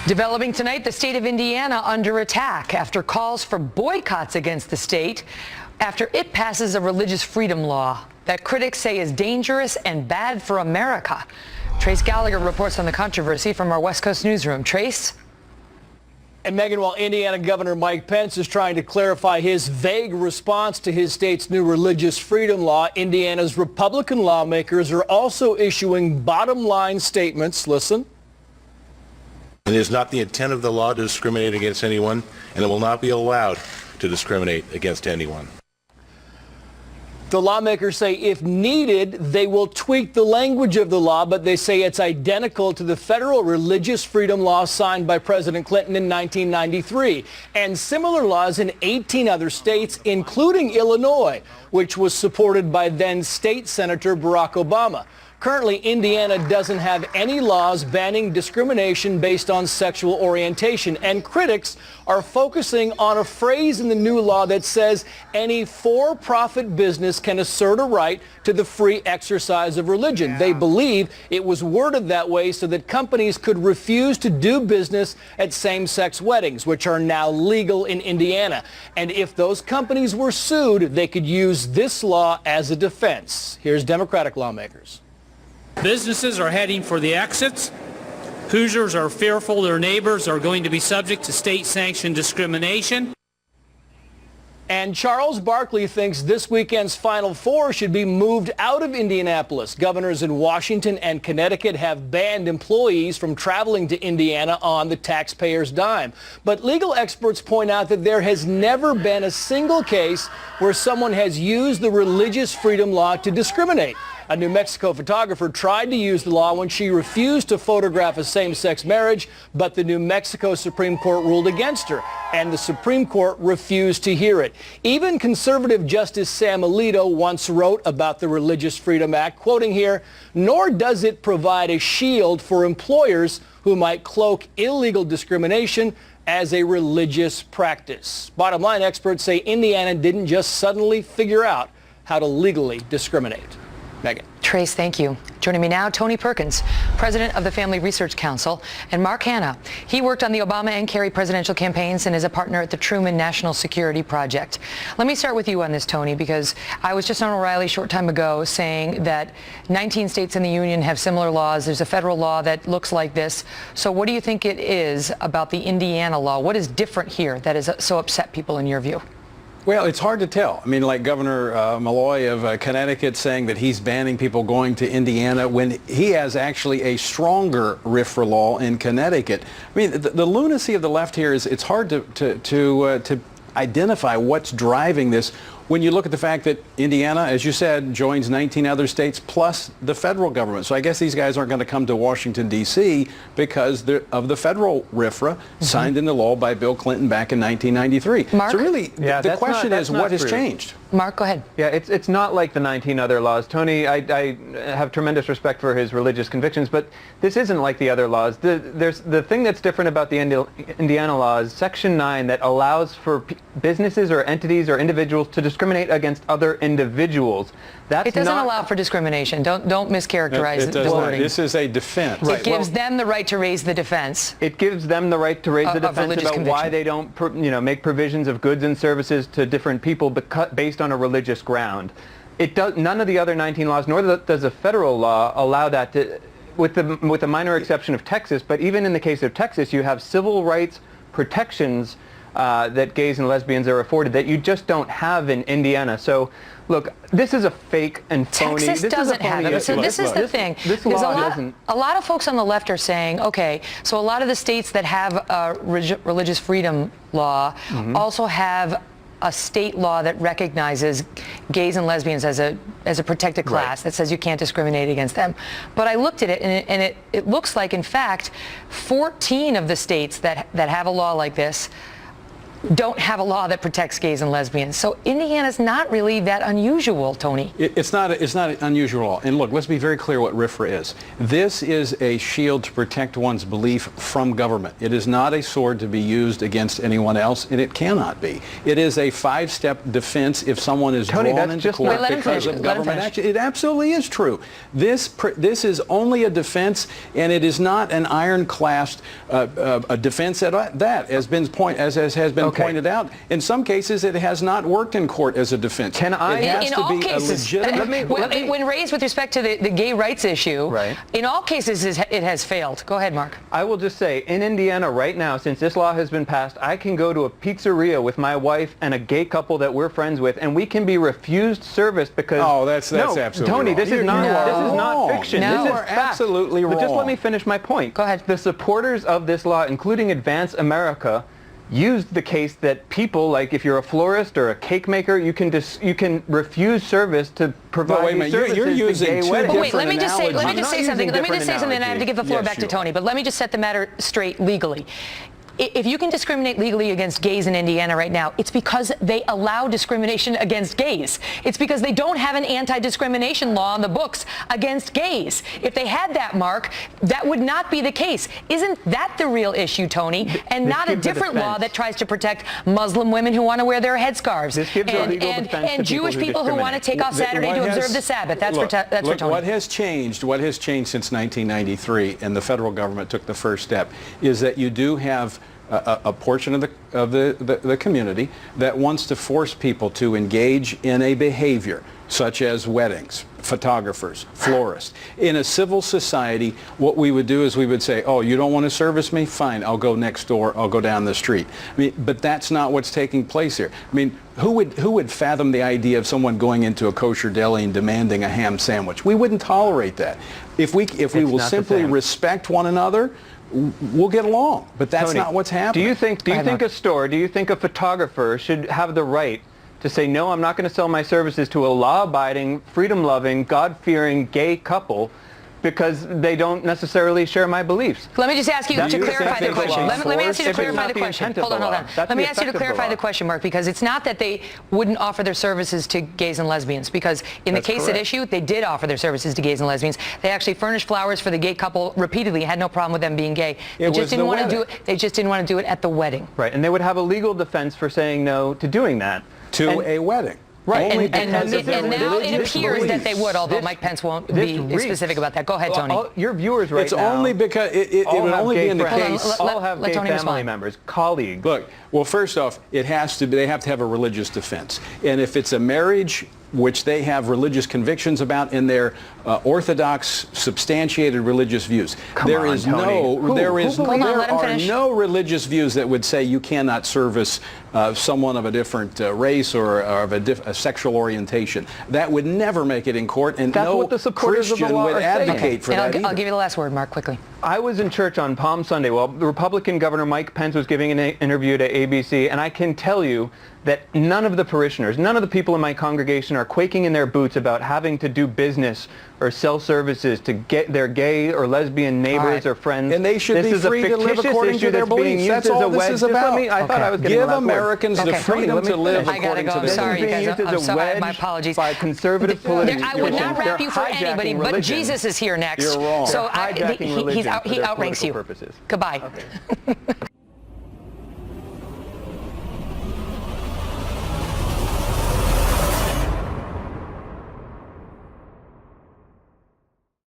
Developing tonight, the state of Indiana under attack after calls for boycotts against the state after it passes a religious freedom law that critics say is dangerous and bad for America. Trace Gallagher reports on the controversy from our West Coast newsroom. Trace? And Megan, while Indiana Governor Mike Pence is trying to clarify his vague response to his state's new religious freedom law, Indiana's Republican lawmakers are also issuing bottom-line statements. Listen. It is not the intent of the law to discriminate against anyone, and it will not be allowed to discriminate against anyone. The lawmakers say if needed, they will tweak the language of the law, but they say it's identical to the federal religious freedom law signed by President Clinton in 1993 and similar laws in 18 other states, including Illinois, which was supported by then State Senator Barack Obama. Currently, Indiana doesn't have any laws banning discrimination based on sexual orientation, and critics are focusing on a phrase in the new law that says any for-profit business can assert a right to the free exercise of religion. They believe it was worded that way so that companies could refuse to do business at same-sex weddings, which are now legal in Indiana. And if those companies were sued, they could use this law as a defense. Here's Democratic lawmakers. Businesses are heading for the exits. Hoosiers are fearful their neighbors are going to be subject to state-sanctioned discrimination. And Charles Barkley thinks this weekend's Final Four should be moved out of Indianapolis. Governors in Washington and Connecticut have banned employees from traveling to Indiana on the taxpayer's dime. But legal experts point out that there has never been a single case where someone has used the religious freedom law to discriminate. A New Mexico photographer tried to use the law when she refused to photograph a same-sex marriage, but the New Mexico Supreme Court ruled against her, and the Supreme Court refused to hear it. Even conservative Justice Sam Alito once wrote about the Religious Freedom Act, quoting here, "Nor does it provide a shield for employers who might cloak illegal discrimination as a religious practice." Bottom line, experts say Indiana didn't just suddenly figure out how to legally discriminate. Megan. Trace, thank you. Joining me now, Tony Perkins, president of the Family Research Council, and Mark Hanna. He worked on the Obama and Kerry presidential campaigns and is a partner at the Truman National Security Project. Let me start with you on this, Tony, because I was just on O'Reilly a short time ago saying that 19 states in the union have similar laws. There's a federal law that looks like this. So what do you think it is about the Indiana law? What is different here that is so upset people in your view? Well, it's hard to tell. I mean, like Governor Malloy of Connecticut saying that he's banning people going to Indiana when he has actually a stronger RFRA law in Connecticut. I mean, the lunacy of the left here is it's hard to identify what's driving this when you look at the fact that Indiana, as you said, joins 19 other states plus the federal government. So I guess these guys aren't going to come to Washington, D.C. because of the federal RFRA signed into law by Bill Clinton back in 1993. Mark? So really, the question is what has changed? Mark, go ahead. Yeah, it's not like the 19 other laws. Tony, I have tremendous respect for his religious convictions, but this isn't like the other laws. The thing that's different about the Indiana law is Section 9 that allows for businesses or entities or individuals to discriminate against other individuals. It doesn't allow for discrimination. Don't mischaracterize the wording. This is a defense. It gives them the right to raise the defense. It gives them the right to raise the defense about why they don't, make provisions of goods and services to different people based on a religious ground. None of the other 19 laws, nor does a federal law, allow that, with the minor exception of Texas. But even in the case of Texas, you have civil rights protections that gays and lesbians are afforded that you just don't have in Indiana. So, look, this is a fake and phony. Texas doesn't have it. So this is the thing. This law doesn't. A lot of folks on the left are saying, okay, so a lot of the states that have a religious freedom law also have a state law that recognizes gays and lesbians as a protected class, that says you can't discriminate against them. But I looked at it, and it looks like, in fact, 14 of the states that have a law like this don't have a law that protects gays and lesbians. So Indiana's not really that unusual, Tony. It's not unusual at all. And look, let's be very clear what RFRA is. This is a shield to protect one's belief from government. It is not a sword to be used against anyone else, and it cannot be. It is a 5-step defense if someone is drawn into court because of government action. It absolutely is true. This is only a defense, and it is not an iron-clasped a defense at that, as has been pointed out. In some cases, it has not worked in court as a defense. In all cases, when raised with respect to the gay rights issue, in all cases it has failed. Go ahead, Mark. I will just say, in Indiana right now, since this law has been passed, I can go to a pizzeria with my wife and a gay couple that we're friends with, and we can be refused service because... Oh, that's absolutely Tony, wrong. this is not fiction. No. This is are absolutely wrong. But just let me finish my point. Go ahead. The supporters of this law, including Advance America, used the case that people, like if you're a florist or a cake maker, you can refuse service to provide these services you're using to gay two weddings. Wait, let me just say something. I'm not Let me just say something, and I have to give the floor back to Tony. But let me just set the matter straight legally. If you can discriminate legally against gays in Indiana right now, it's because they allow discrimination against gays. It's because they don't have an anti-discrimination law on the books against gays. If they had that, Mark, that would not be the case. Isn't that the real issue, Tony? And not a different law that tries to protect Muslim women who want to wear their headscarves and Jewish people who want to take off Saturday to observe the Sabbath. That's for Tony. What has changed since 1993, and the federal government took the first step, is that you do have a portion of the community that wants to force people to engage in a behavior such as weddings, photographers, florists. In a civil society, what we would do is we would say, oh, you don't want to service me? Fine, I'll go next door, I'll go down the street. I mean, but that's not what's taking place here. I mean, who would fathom the idea of someone going into a kosher deli and demanding a ham sandwich? We wouldn't tolerate that. If we will simply respect one another, we'll get along, but that's Tony, not what's happening. Do you think a photographer should have the right to say, no, I'm not going to sell my services to a law-abiding, freedom-loving, God-fearing gay couple because they don't necessarily share my beliefs? Let me just ask you to clarify the question. Let me ask you to clarify the question. Hold on. Let me ask you to clarify the question, Mark, because it's not that they wouldn't offer their services to gays and lesbians, because in the case at issue, they did offer their services to gays and lesbians. They actually furnished flowers for the gay couple repeatedly, had no problem with them being gay. They just didn't want to do it. They just didn't want to do it at the wedding. Right, and they would have a legal defense for saying no to doing that. A wedding. Right, and now it appears that they would, although Mike Pence won't be specific about that. Go ahead, Tony. Your viewers right it's now... only because it would only be in the case... all have gay family members, colleagues. Look, well, first off, they have to have a religious defense. And if it's a marriage which they have religious convictions about in their orthodox, substantiated religious views. There are no religious views that would say you cannot service someone of a different race or of a sexual orientation. That would never make it in court, and no Christian would advocate for that either. I'll give you the last word, Mark, quickly. I was in church on Palm Sunday while the Republican Governor Mike Pence was giving an interview to ABC, and I can tell you that none of the parishioners, none of the people in my congregation are quaking in their boots about having to do business or sell services to get their gay or lesbian neighbors or friends. And they should be free to live according to their beliefs. That's all this is about. Give Americans the freedom to live according to their beliefs. Sorry, you guys. I'm sorry. My apologies. By conservative politicians. I would not rap you for anybody, but Jesus is here next. You're wrong. So he outranks you. Goodbye.